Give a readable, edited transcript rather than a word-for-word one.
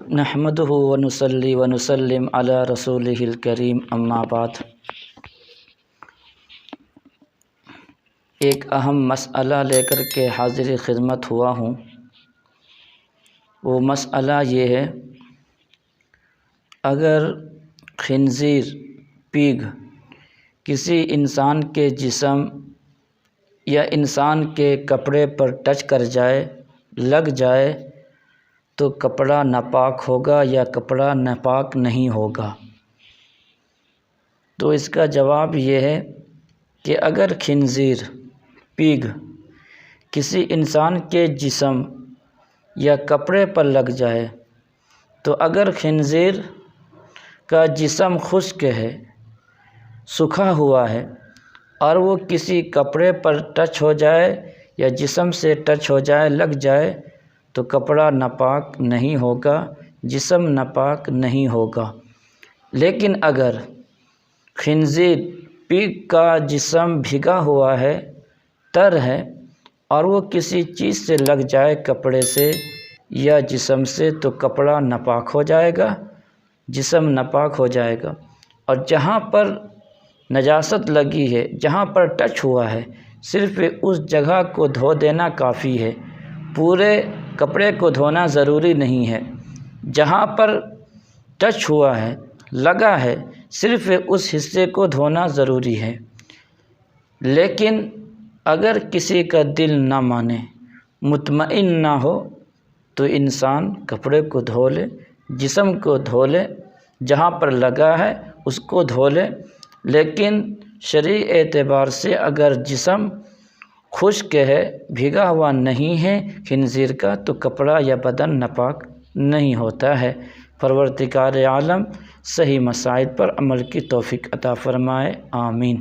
نحمدہ ونصلی ونسلم علی رسولہ الکریم اما بعد۔ ایک اہم مسئلہ لے کر کے حاضر خدمت ہوا ہوں۔ وہ مسئلہ یہ ہے، اگر خنزیر پیگ کسی انسان کے جسم یا انسان کے کپڑے پر ٹچ کر جائے، لگ جائے، تو کپڑا ناپاک ہوگا یا کپڑا ناپاک نہیں ہوگا؟ تو اس کا جواب یہ ہے کہ اگر خنزیر پیگ کسی انسان کے جسم یا کپڑے پر لگ جائے، تو اگر خنزیر کا جسم خشک ہے، سوکھا ہوا ہے، اور وہ کسی کپڑے پر ٹچ ہو جائے یا جسم سے ٹچ ہو جائے، لگ جائے، تو کپڑا ناپاک نہیں ہوگا، جسم ناپاک نہیں ہوگا۔ لیکن اگر خنزیر پیگ کا جسم بھیگا ہوا ہے، تر ہے، اور وہ کسی چیز سے لگ جائے، کپڑے سے یا جسم سے، تو کپڑا ناپاک ہو جائے گا، جسم ناپاک ہو جائے گا۔ اور جہاں پر نجاست لگی ہے، جہاں پر ٹچ ہوا ہے، صرف اس جگہ کو دھو دینا کافی ہے، پورے کپڑے کو دھونا ضروری نہیں ہے۔ جہاں پر ٹچ ہوا ہے، لگا ہے، صرف اس حصے کو دھونا ضروری ہے۔ لیکن اگر کسی کا دل نہ مانے، مطمئن نہ ہو، تو انسان کپڑے کو دھو لے، جسم کو دھو لے، جہاں پر لگا ہے اس کو دھو لے۔ لیکن شرعی اعتبار سے اگر جسم خشک ہے، بھیگا ہوا نہیں ہے خنزیر کا، تو کپڑا یا بدن ناپاک نہیں ہوتا ہے۔ پروردگار عالم صحیح مسائل پر عمل کی توفیق عطا فرمائے، آمین۔